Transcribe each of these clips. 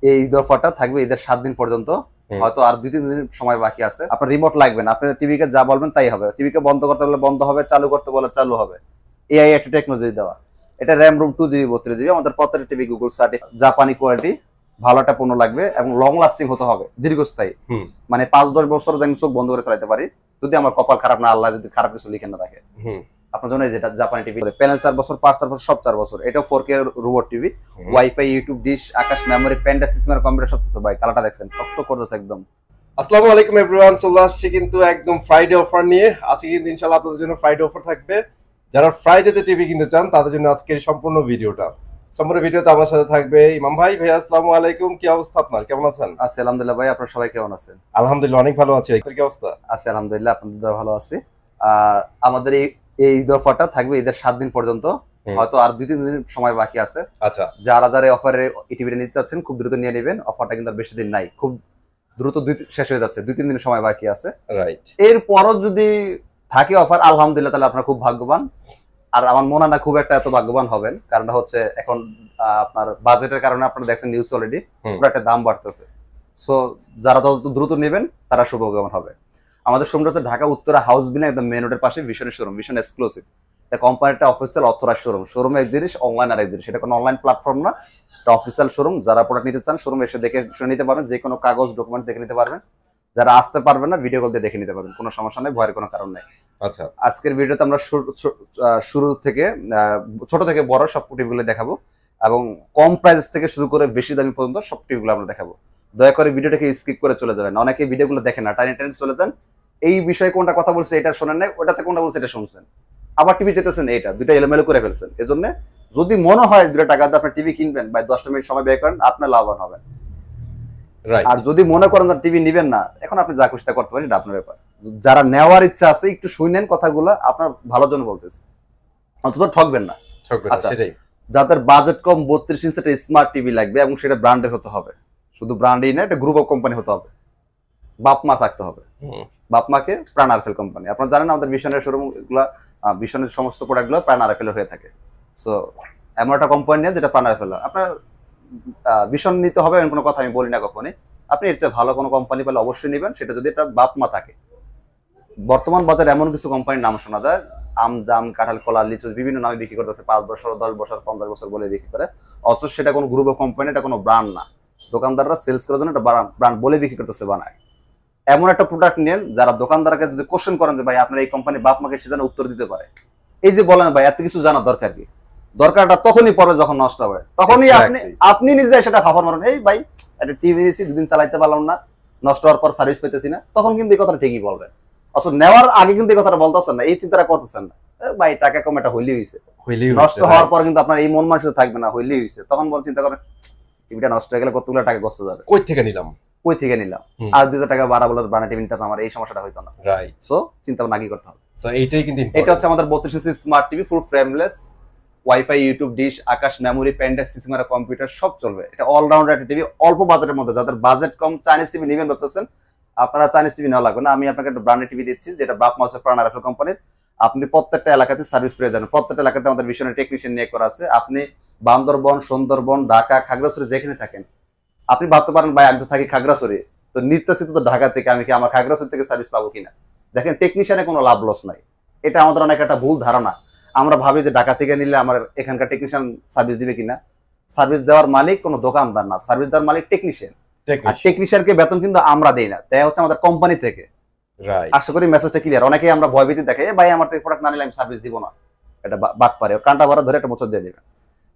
এই ঈদ অফারটা থাকবে ঈদের 7 দিন পর্যন্ত। হয়তো আর 2-3 দিন সময় বাকি আছে। আপনার রিমোট লাগবে না, আপনার টিভিকে যা বলবেন তাই হবে। টিভিকে বন্ধ করতে বলে বন্ধ হবে, চালু করতে বলে চালু হবে। এআই একটা টেকনোলজি দেওয়া। এটা র্যাম রুম 2GB 32GB। আমাদের প্রত্যেকটা টিভি গুগল সার্টিফাইড, জাপানি কোয়ালিটি, ভালো একটা পণ্য লাগবে এবং লং লাস্টিং হতে হবে, দীর্ঘস্থায়ী। মানে 5-10 বছর আমি চোখ বন্ধ করে চালাতে পারি, যদি আমার কপাল খারাপ না, আল্লাহ যদি খারাপ কিছু লিখে না রাখে। আপনার জন্য যেটা জাপানি টিভি, প্যানেল 4 বছর, পার্ট 4 বছর, সব 4 বছর। এটা 4K robot TV, wifi, YouTube, dish, Akash, memory, পেন্টা সিস্টেমের কম্পিউটার সব কিছু। ভাই কালারটা দেখছেন, টকটক করতেছে একদম। আসসালামু আলাইকুম এভরিওয়ান, চলে আসছি কিন্তু একদম ফ্রাইডে অফার নিয়ে। আজকে কিন্তু ইনশাআল্লাহ আপনাদের জন্য ফ্রাইডে অফার থাকবে। যারা ফ্রাইডেতে টিভি কিনতে চান তাদের জন্য আজকের সম্পূর্ণ ভিডিওটা। সম্পূর্ণ ভিডিওতে আমার সাথে থাকবে ইমাম ভাই। ভাই আসসালামু আলাইকুম, কি অবস্থা আপনার, কেমন আছেন? আছি আলহামদুলিল্লাহ ভাই, আপনারা সবাই কেমন আছেন? আলহামদুলিল্লাহ অনেক ভালো আছি। আপনার কি অবস্থা? আছি আলহামদুলিল্লাহ, আপনাদের ভালো আছি। আমাদের এই ঈদ অফারটা থাকবে ঈদের 7 দিন পর্যন্ত। হয়তো আর 2-3 দিন সময় বাকি আছে। আচ্ছা, যারা যারা অফারে টিভিটা নিতে চাচ্ছেন খুব দ্রুত নিয়ে নেবেন। অফারটা কিন্তু আর বেশি দিন নাই, খুব দ্রুত শেষ হয়ে যাচ্ছে, 2-3 দিন সময় বাকি আছে। রাইট। এরপরও যদি থাকে অফার আলহামদুলিল্লাহ, তাহলে আপনারা খুব ভাগ্যবান। আর আমার মনে হয় না খুব একটা এত ভাগ্যবান হবেন, কারণটা হচ্ছে এখন আপনার বাজেটের কারণে আপনারা দেখছেন নিউজ অলরেডি পুরো একটা দাম বাড়তেছে। সো যারা তত দ্রুত নেবেন তারা সৌভাগ্যবান হবে। আমাদের শোরুমটা হচ্ছে ঢাকা উত্তরা হাউস বিল্ডিং, একদম মেন রোডের পাশে ভিশনের শোরুম, ভিশন এক্সক্লুসিভ। এটা কোম্পানিটা অফিসিয়াল অথরাইজড শোরুম। শোরুম এক জিনিস, অনলাইন আর এক জিনিস। এটা কোনো অনলাইন প্ল্যাটফর্ম না, এটা অফিসিয়াল শোরুম। যারা প্রোডাক্ট নিতে চান শোরুম এসে দেখে শুনে নিতে পারবেন, যে কোনো কাগজ ডকুমেন্ট দেখে নিতে পারবেন। যারা আসতে পারবেন না ভিডিও কল দিয়ে দেখে নিতে পারবেন, কোনো সমস্যা নেই, ভয়ের কোনো কারণ নেই। আচ্ছা, আজকের ভিডিওতে আমরা শুরু থেকে ছোট থেকে বড় সব টিভিগুলো দেখাবো এবং কম প্রাইস থেকে শুরু করে বেশি দামি পর্যন্ত সব টিভিগুলো আমরা দেখাবো। দয়া করে ভিডিওটাকে স্কিপ করে চলে যাবেন। অনেকে ভিডিওগুলো দেখেন না, টাইম চলে যান। এই বিষয়ে কোনটা কথা বলছে এটা শোনেন নাই, ওটাতে কোনটা বলছে এটা শুনছেন, আবার টিভি যেতেছেন, এটা দুইটা এলোমেলো করে ফেলছেন। এজন্য যদি মনে হয় 2 টাকা দিয়ে আপনি টিভি কিনবেন বা 10টা মিনিট সময় ব্যয় করেন, আপনার লাভবান হবেন। আর যদি মনে করেন যে টিভি নিবেন না, এখন আপনি যা খুশি করতে পারেন, এটা আপনার ব্যাপার। যারা নেওয়ার ইচ্ছা আছে একটু শুনেন কথাগুলো, আপনার ভালোর জন্য বলতেছি, অন্তত ঠকবেন না। আচ্ছা, যাদের বাজেট কম 32 ইঞ্চি একটা স্মার্ট টিভি লাগবে এবং সেটা ব্র্যান্ডের হতে হবে, শুধু ব্র্যান্ডই না, এটা গ্রুপ অফ কোম্পানি হতে হবে, বাপমা থাকতে হবে। বাপমাকে প্রাণ আরএফএল কোম্পানি, আপনারা জানেন আমাদের ভিশনের শোরুম গুলা, ভিশনের সমস্ত প্রোডাক্টগুলো প্রাণ আরএফএল হয়ে থাকে। সো এমন একটা কোম্পানি নিয়ে যেটা প্রাণ আরএফএল, আপনার ভিশন নিতে হবে এমন কোনো কথা আমি বলি না কখনই। আপনি এর চেয়ে ভালো কোনো কোম্পানি পেলে অবশ্যই নেবেন, সেটা যদি একটা বাপমা থাকে। বর্তমান বাজারে এমন কিছু কোম্পানির নাম শোনা যায়, আম, জাম, কাঁঠাল, কলা, লিচু বিভিন্ন নামে বিক্রি করতেছে, 5 বছর, 10 বছর, 50 বছর বলে বিক্রি করে। অথচ সেটা কোনো গ্রুপ অফ কোম্পানি, এটা কোনো ব্র্যান্ড না। দোকানদাররা সেলস করার জন্য একটা ব্র্যান্ড বলে বিক্রি করতেছে, বানায়। এমন একটা প্রোডাক্ট নেন যারা দোকানদারকে যদি কোশ্চেন করেন যে ভাই আপনার এই কোম্পানি বাপমাকে সে যেন উত্তর দিতে পারে। এই যে বলেন ভাই এত কিছু জানা দরকার কি, দরকারটা তখনই পড়বে যখন নষ্ট হবে, তখনই আপনি নিজে সেটা খাবার মারেন, এই ভাই একটা টিভি নিয়েছি 2 দিন চালাইতে পারলাম না, নষ্ট হওয়ার পর সার্ভিস পেতেছি না, তখন কিন্তু এই কথাটা ঠিকই বলবেন। অথচ নেওয়ার আগে কিন্তু এই কথাটা বলতেছেন না, এই চিন্তাটা করতেছেন না, ভাই টাকা কম এটা হইলেই হয়েছে। নষ্ট হওয়ার পর কিন্তু আপনার এই মন মানসিকতা থাকবে না, হইলেই হয়েছে। তখন বল চিন্তা করেন টিভিটা নষ্ট হয়ে গেলে কতগুলো টাকা গস্ত যাবে, কই থেকে নিলাম আর 2000 টাকা বাড়া বলে ব্র্যান্ড টিভি নিতাম, আমার এই সমস্যাটা হইতো না। রাইট। সো চিন্তা ভাবনা আগে করতে হবে। সো এইটাই কিন্তু এটা হচ্ছে আমাদের 32 inch smart TV, full frameless, wifi, YouTube, dish, Akash, memory, পেন্টা সিস্টেমের কম্পিউটার সব চলবে। এটা অলরাউন্ডার একটা টিভি, অল্প বাজেটের মধ্যে। যাদের বাজেট কম, চাইনিজ টিভি নেবেন ভাবতেছেন, আপনারা চাইনিজ টিভি নেওয়া লাগবে না। আমি আপনাকে একটা ব্র্যান্ডেড টিভি দিচ্ছি, যেটা বাপমা হচ্ছে প্রাণ আরএফএল কোম্পানির। আপনি প্রত্যেকটা এলাকাতে সার্ভিস পেয়ে যাবেন। প্রত্যেকটা এলাকাতে আমাদের ভিশনের টেকনিশিয়ান নিয়ে করা আছে। আপনি বান্দরবন, সুন্দরবন, ঢাকা, খাগড়াছড়ি যেখানে থাকেন, আপনি ভাবতে পারেন ভাই আমি তো থাকি খাগড়াছড়ি, তো নিতেছি তো ঢাকা থেকে, আমি কি আমার খাগড়াছড়ি থেকে সার্ভিস পাবো কিনা? দেখেন টেকনিশিয়ানে কোনো লাভ লস নাই। এটা আমাদের অনেক একটা ভুল ধারণা। আমরা ভাবি যে ঢাকা থেকে নিলে আমার এখানকার টেকনিশিয়ান সার্ভিস দিবে কিনা। সার্ভিস দেওয়ার মালিক কোনো দোকানদার না, সার্ভিস দেওয়ার মালিক টেকনিশিয়ান। আর টেকনিশিয়ানকে বেতন কিন্তু আমরা দেই না, তাই হচ্ছে আমাদের কোম্পানি থেকে। আশা করি মেসেজটা ক্লিয়ার। অনেকেই আমরা ভয়ভীতি দেখে, ভাই আমার থেকে প্রোডাক্ট না নিলে আমি সার্ভিস দিব না, এটা বাদ পারে, কাঁটা ভরা ধরে একটা মোচর দিয়ে দেবে।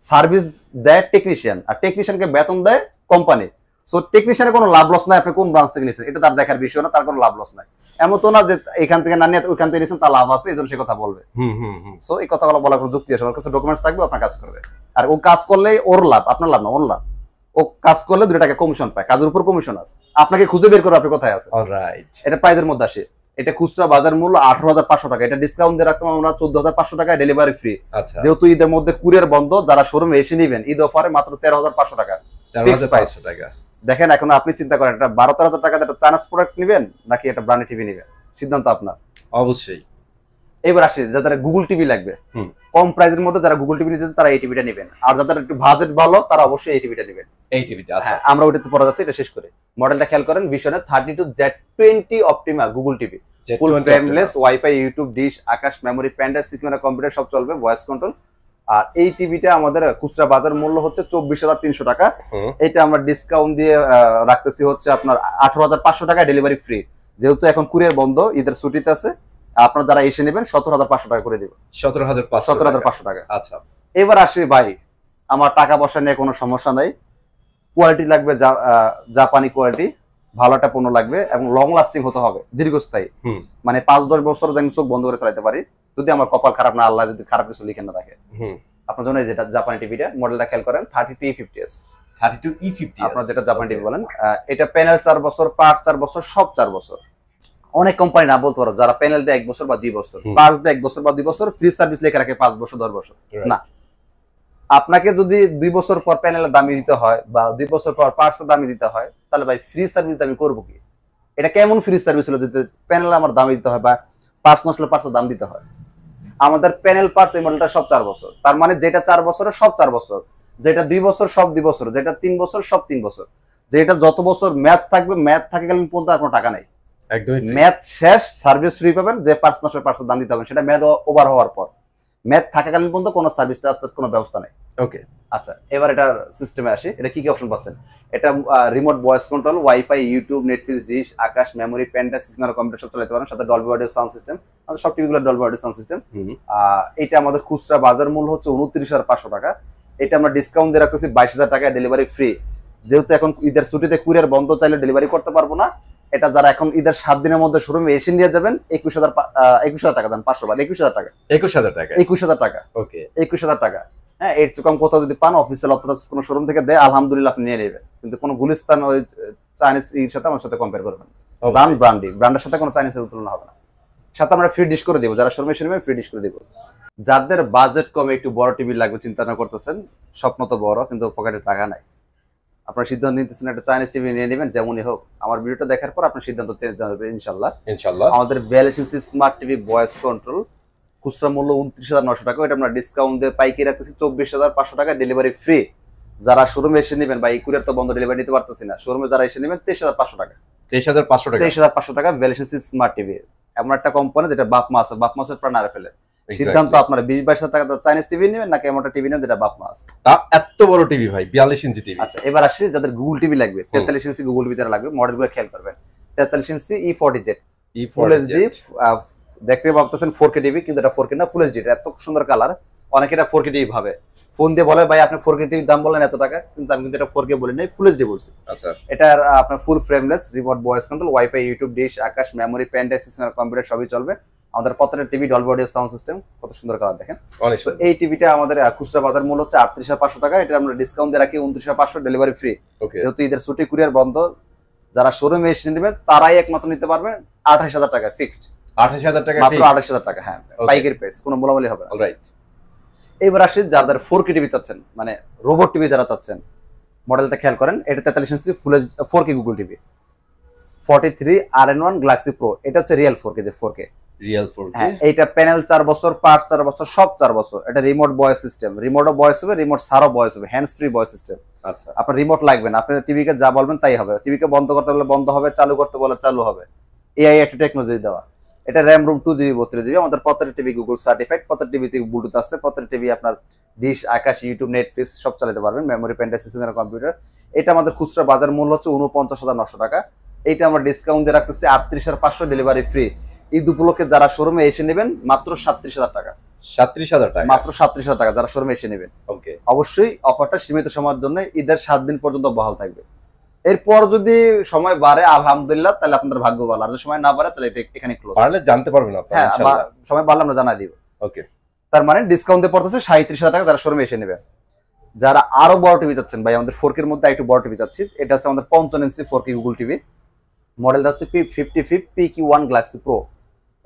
সার্ভিস দেয় টেকনিশিয়ান, আর টেকনিশিয়ানকে বেতন দেয় কোম্পানি। সো টেকনিশিয়ানের কোনো লাভ লস নাই, আপনি কোন ব্রাঞ্চ থেকে নিয়েছেন এটা তার দেখার বিষয় না, তার কোনো লাভ লস নাই। এমন তো না যে এখান থেকে না নিয়ে ওইখান থেকে নিয়েছেন তার লাভ আছে, এই জন্য সে কথা বলবে। সো এই কথাগুলো বলার কোনো যুক্তি আছে? ওর কাছে ডকুমেন্টস থাকবে, আপনার কাজ করবে। আর ও কাজ করলে ওর লাভ, আপনার লাভ না, ওর লাভ। ও কাজ করলে 2 টাকা কমিশন পায়, কাজের উপর কমিশন আছে। আপনাকে খুঁজে বের করে আপনি কোথায় আছে। এটা প্রাইজের মধ্যে আসে। এটা খুচরা বাজার মূল্য 18,500 টাকা। এটা ডিসকাউন্ট দিয়ে রাখতাম আমরা 14,500 টাকায়, ডেলিভারি ফ্রি। যেহেতু ঈদের মধ্যে কুরিয়ার বন্ধ, যারা শোরুমে এসে নিবেন ঈদ অফারে মাত্র 13,500 টাকা। দেখেন এখন আপনি চিন্তা করেন, এটা 12-13,000 টাকা একটা চাইনিজ প্রোডাক্ট নেবেন নাকি একটা ব্র্যান্ডেড টিভি নেবেন, সিদ্ধান্ত আপনার। অবশ্যই এবার আসি যাদের গুগল টিভি লাগবে, হুম। কম প্রাইসের মধ্যে যারা গুগল টিভি নিতে তারা এই টিভিটা নেবেন, আর যাদের একটু বাজেট ভালো তারা অবশ্যই এই টিভিটা নেবেন। এই টিভিটা আচ্ছা হ্যাঁ, আমরা ওইটাতে পড়া যাচ্ছে, এটা শেষ করি। মডেলটা খেয়াল করেন, ভিশনের 32Z20 Optima Google TV, full frameless, wifi, YouTube, dish, Akash, memory, প্যান্ডাস, সিকিউর কম্পিউটার সব চলবে, ভয়েস কন্ট্রোল। আর এই টিভিটা আমাদের খুচরা বাজার মূল্য হচ্ছে 24,300 টাকা। এটা আমরা ডিসকাউন্ট দিয়ে রাখতেছি হচ্ছে আপনার 18,500 টাকা, ডেলিভারি ফ্রি। যেহেতু এখন কুরিয়ার বন্ধ, ঈদের ছুটিতে আছে, আপনারা যারা এসে নেবেন 17,500 টাকা করে দেব। 17,500 টাকা। আচ্ছা, এবার আসি ভাই, আমার টাকা পয়সা নিয়ে কোনো সমস্যা নাই, কোয়ালিটি লাগবে জাপানি কোয়ালিটি, ভালো একটা পণ্য লাগবে এবং লং লাস্টিং হতে হবে, দীর্ঘস্থায়ী। মানে 5-10 বছর আমি চোখ বন্ধ করে চালাতে পারি, যদি আমার কপাল খারাপ না, আল্লাহ যদি খারাপ কিছু লিখে না রাখে। আপনার জন্য যেটা জাপানি টিভিটা, মডেলটা খেয়াল করেন 32E50s, 32E50 আপনার যেটা জাপানি টিভি বলেন। এটা প্যানেল 4 বছর, পার্টস 4 বছর, সব 4 বছর। অনেক কোম্পানি না বলতে পারো যারা প্যানেল দেয় 1 বছর বা 2 বছর, পার্টস দেয় 1 বছর বা 2 বছর, ফ্রি সার্ভিস লেখা রাখে 5 বছর 10 বছর। না, আপনাকে যদি 2 বছর পর প্যানেলের দামি দিতে হয় বা 2 বছর পর পার্টসের দামি দিতে হয়, তাহলে ভাই ফ্রি সার্ভিস আমি করবো কি? এটা কেমন ফ্রি সার্ভিস হলো যদি প্যানেল আমার দামি দিতে হয় বা পার্টস নষ্ট হলে পার্টসের দাম দিতে হয়? আমাদের প্যানেল পার্টস এই মডেলটা সব 4 বছর, তার মানে যেটা 4 বছরের সব 4 বছর, যেটা 2 বছর সব 2 বছর, যেটা 3 বছর সব 3 বছর, যেটা যত বছর ম্যাথ থাকবে, ম্যাথ থাকে গেলে পর্যন্ত আর কোনো টাকা নাই, একদমই ম্যাথ শেষ, সার্ভিস ফ্রি পাবেন। যে পার্টস নষ্ট পার্টসের দাম দিতে হবে সেটা ম্যাথ ওভার হওয়ার পর, ম্যাথ থাকাকালীন পর্যন্ত কোনো সার্ভিস চার্জ কোনো ব্যবস্থা নাই। ওকে আচ্ছা, এবার এটার সিস্টেমে আসি। এটা কি কি অপশন পাচ্ছেন? এটা remote voice control, wifi, YouTube, Netflix, dish, Akash, memory, প্যান্ডাস, সিস্টেম, কম্পিউটার সব চালাতে পারেন, সাথে ডলবি অডিও সাউন্ড সিস্টেম। আমাদের সব টিভিগুলো ডলবি অডিও সাউন্ড সিস্টেম। এটা আমাদের খুচরা বাজার মূল্য হচ্ছে 29,500 টাকা। এটা আমরা ডিসকাউন্ট দিয়ে রাখতেছি 22,000 টাকা, ডেলিভারি ফ্রি। যেহেতু এখন ঈদের ছুটিতে কুরিয়ার বন্ধ, চাইলে ডেলিভারি করতে পারবো না। এটা যারা এখন ঈদের 7 দিনের মধ্যে শোরুমে এসে নিয়ে যাবেন, 21,000 টাকা দেন, 500 বাদ 21,000 টাকা, 21,000 টাকা, 21,000 টাকা। ওকে 21,000 টাকা। হ্যাঁ, এর চেয়ে কম কোথাও যদি পান, অফিসিয়াল অথরাইজ কোনো শোরুম থেকে দেয়, আলহামদুলিল্লাহ আপনি নিয়ে নেবেন। কিন্তু কোনো গুলিস্তান ওই চাইনিজ এর সাথে আমার সাথে কম্পেয়ার করবেন। ব্র্যান্ডের সাথে কোনো চাইনিজের তুলনা হবে না। সাথে আমরা ফ্রি ডিশ করে দেবো, যারা শোরুমে এসে নেবেন ফ্রি ডিশ করে দেবো। যাদের বাজেট কমে একটু বড় টিভি লাগবে চিন্তা না করতেছেন, স্বপ্ন তো বড় কিন্তু পকেটে টাকা নাই, আপনার সিদ্ধান্ত নিতেছেন একটা চাইনিজ টিভি নিয়ে নেবেন, যেমনই হোক। আমার ভিডিওটা দেখার পর আপনার সিদ্ধান্ত চেঞ্জ হবে ইনশাল্লাহ। আমাদের 42 ইঞ্চি স্মার্ট টিভি ভয়েস কন্ট্রোল, খুচরা মূল্য 29,900 টাকা। এটা আমরা ডিসকাউন্ট দিয়ে পাইকারি রাখতেছি 24,500 টাকা, ডেলিভারি ফ্রি। যারা শোরুমে এসে নেবেন, বা এই কুরিয়ার তো বন্ধ, ডেলিভারি নিতে পারতেছি না, শোরুমে যারা এসে নেবেন 23,500 টাকা, 23,500 টাকা 42 ইঞ্চি স্মার্ট টিভি। এমন একটা কোম্পানি যেটা বাপ মা আছে, বাপ মাসের প্রাণ হারা ফেলে। সিদ্ধান্ত আপনার 20-22,000 টাকা চাইনিজ টিভি নেবেন নাকি এমন একটা টিভি নেবেন যেটা বাপ মা আছে। এত বড় টিভি ভাই, 42 ইঞ্চি টিভি। আচ্ছা, এবার আসি যাদের গুগল টিভি লাগবে, 43 ইঞ্চি গুগল টিভি যারা লাগবে, মডেলগুলো খেয়াল করবেন। 43 ইঞ্চি E40Z, ফুল এইচডি, দেখতে পাচ্ছেন 4K টিভি, কিন্তু এটা 4K না, ফুল এইচডি। এটা এত সুন্দর কালার, অনেকে এটা 4K টিভি ভাবে, ফোন দিয়ে বলে ভাই আপনি 4K টিভির দাম বলেন এত টাকা, কিন্তু আমি কিন্তু এটা 4K বলি নাই, ফুল এইচডি বলছি। আচ্ছা, এটার আপনার full frameless, remote voice control, wifi, YouTube, dish, Akash, memory, প্যান্ডাস, সিস্টেম, কম্পিউটার সবই চলবে। আমাদের প্রত্যেকটা TV Dolby audio sound system, কত সুন্দর কালার দেখেন। এই টিভিটা আমাদের খুচরা বাজার মূল্য হচ্ছে 38,500 টাকা। এটা আমরা ডিসকাউন্ট দিয়ে রাখি 29,500, ডেলিভারি ফ্রি। যেহেতু ঈদের ছুটি, কুরিয়ার বন্ধ, যারা শোরুমে এসে নেবেন তারাই একমাত্র নিতে পারবেন 28,000 টাকা ফিক্সড। 28,000 টাকা মাত্র 28,000 টাকা, হ্যাঁ, পাইকারি প্রাইস, কোনো মোলামুলি হবে না। অলরাইট, এবার আসি যাদের 4K টিভি চাচ্ছেন, মানে রোবট টিভি যারা চাচ্ছেন, মডেলটা খেয়াল করেন। এটা 43 ইঞ্চি ফুল 4K Google TV, 43 RN1 Galaxy pro. এটা হচ্ছে রিয়েল 4K, যে 4K রিয়েল 4K। হ্যাঁ, এইটা প্যানেল 4 বছর, পার্টস 4 বছর, সব 4 বছর। এটা রিমোট ভয়েস সিস্টেম, রিমোটও ভয়েস হবে, রিমোট ছাড়াও ভয়েস হবে, হ্যান্ডস ফ্রি ভয়েস সিস্টেম। আচ্ছা, আপনার রিমোট লাগবে না, আপনি টিভিকে যা বলবেন তাই হবে। টিভিকে বন্ধ করতে বলে বন্ধ হবে, চালু করতে বলে চালু হবে। এআই একটা টেকনোলজি দেওয়া। এটা র্যাম রুম 2GB 32GB। আমাদের প্রত্যেকটা টিভি গুগল সার্টিফাইড, প্রত্যেকটা টিভিতে ব্লুটুথ আছে, প্রত্যেকটা টিভি আপনার ডিশ, আকাশ, ইউটিউব, নেটফ্লিক্স সব চালাতে পারবেন, মেমোরি, প্যান্ডাস, সিস্টেম, কম্পিউটার। এটা আমাদের খুচরা বাজার মূল্য হচ্ছে 49,900 টাকা। এইটা আমরা ডিসকাউন্ট দিয়ে রাখতেছি 38,500, ডেলিভারি ফ্রি। ঈদ উপলক্ষে যারা শোরুমে এসে নেবেন মাত্র 37,000 টাকা, 37,000 টাকা, মাত্র 37,000 টাকা যারা শোরুমে এসে নেবেন। ওকে, অবশ্যই অফারটা সীমিত সময়ের জন্য, ঈদের 7 দিন পর্যন্ত বহাল থাকবে। এরপর যদি সময় বাড়ে আলহামদুলিল্লাহ, তাহলে আপনাদের ভাগ্য ভালো, আর যদি সময় না বাড়ে তাহলে এটা এখানে ক্লোজ। পারলে জানতে পারবেন আপনারা, হ্যাঁ, ইনশাআল্লাহ সময় বাড়লে আমরা জানাই দিব। ওকে, তার মানে ডিসকাউন্ট দিয়ে পড়তেছে 37,000 টাকা যারা শোরুমে এসে নেবেন। যারা আরো বড় টিভি চাচ্ছেন, ভাই আমাদের 4K এর মধ্যে একটু বড় টিভি চাচ্ছি, এটা হচ্ছে আমাদের 55 ইঞ্চি 4K গুগল টিভি, মডেলটা হচ্ছে P55 PQ1 গ্যালাক্সি প্রো।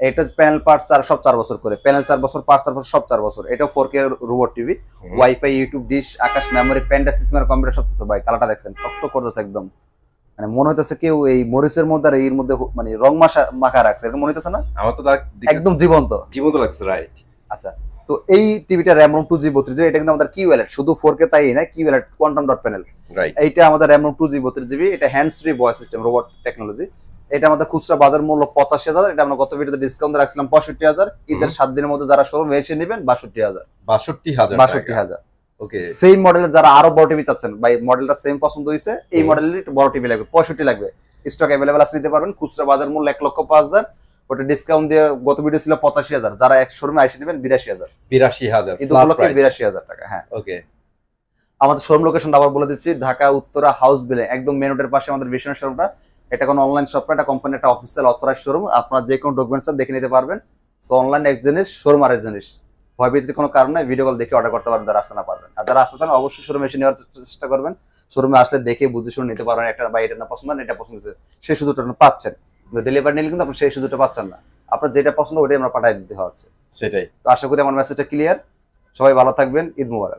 এটা প্যানেল পার্টস সব 4 বছর করে, প্যানেল 4 বছর, পার্টস 4 বছর, সব 4 বছর। এটা 4K robot TV, wifi, YouTube, dish, Akash, memory, প্যান্ডাস, সিস্টেম, কম্পিউটার সব কিছু। ভাই কালারটা দেখছেন টকটক করতেছে একদম, মানে মনে হইতেছে কেউ এই মরিচের মধ্যে আর এর মধ্যে মানে রং মাখা রাখছে, এরকম মনে হইতেছে না? আমার তো একদম জীবন্ত জীবন্ত লাগছে, রাইট। আচ্ছা, তো এই টিভিটা র্যাম রোম 2GB এটা কিন্তু আমাদের কি ওয়ালেট, শুধু 4K তাই না, কি wallet quantum dot panel. Right, এইটা আমাদের র্যাম রোম 2GB এটা hands free voice system robot technology. এটা আমাদের খুচরা বাজার মূল্য 85,000, এটা আমরা গত ভিডিওতে ডিসকাউন্ট রাখছিলাম 65,000, ঈদের 7 দিনের মধ্যে যারা শোরুমে এসে নেবেন 62,000। 62,000। ওকে, সেম মডেলের যারা আরো বড় টিভি চাচ্ছেন, ভাই মডেলটা সেম পছন্দ হয়েছে, এই মডেলের বড় টিভি লাগবে 65 লাগবে, স্টক অ্যাভেলেবল আছে, নিতে পারবেন। খুচরা বাজার মূল্য 1,05,000, ওটা ডিসকাউন্ট দিয়ে গত ভিডিও ছিল 85,000, যারা এক শোরুমে এসে নেবেন 82,000। 82,000 ঈদ উপলক্ষে 82,000 টাকা। হ্যাঁ, ওকে। আমাদের শোরুম লোকেশনটা আবার বলে দিচ্ছি, ঢাকা উত্তরা হাউস বিলে একদম মেন রোডের পাশে আমাদের ভিশন শোরুমটা। এটা কোনো অনলাইন শপ না, এটা কোম্পানির একটা অফিসিয়াল অথরাইজ শোরুম, আপনারা যে কোনো ডকুমেন্টস দেখে নিতে পারবেন। সো অনলাইন এক জিনিস, শোরুম আরেক জিনিস, ভয়ভীতির কোনো কারণ নাই, ভিডিও কল দেখে অর্ডার করতে পারবেন যারা আসতে না পারবেন। আর যারা আসতে চান অবশ্যই শোরুমে এসে নেওয়ার চেষ্টা করবেন, শোরুমে আসলে দেখে বুঝে শুনে নিতে পারবেন, একটা বা এটা না পছন্দ না এটা পছন্দ হচ্ছে, সেই সুযোগটা আপনি পাচ্ছেন। কিন্তু ডেলিভারি নিলে কিন্তু আপনি সেই সুযোগটা পাচ্ছেন না, আপনার যেটা পছন্দ ওটাই আমরা পাঠিয়ে দিতে হচ্ছে। সেটাই। তো আশা করি আমার মেসেজটা ক্লিয়ার, সবাই ভালো থাকবেন, ঈদ মুবারক।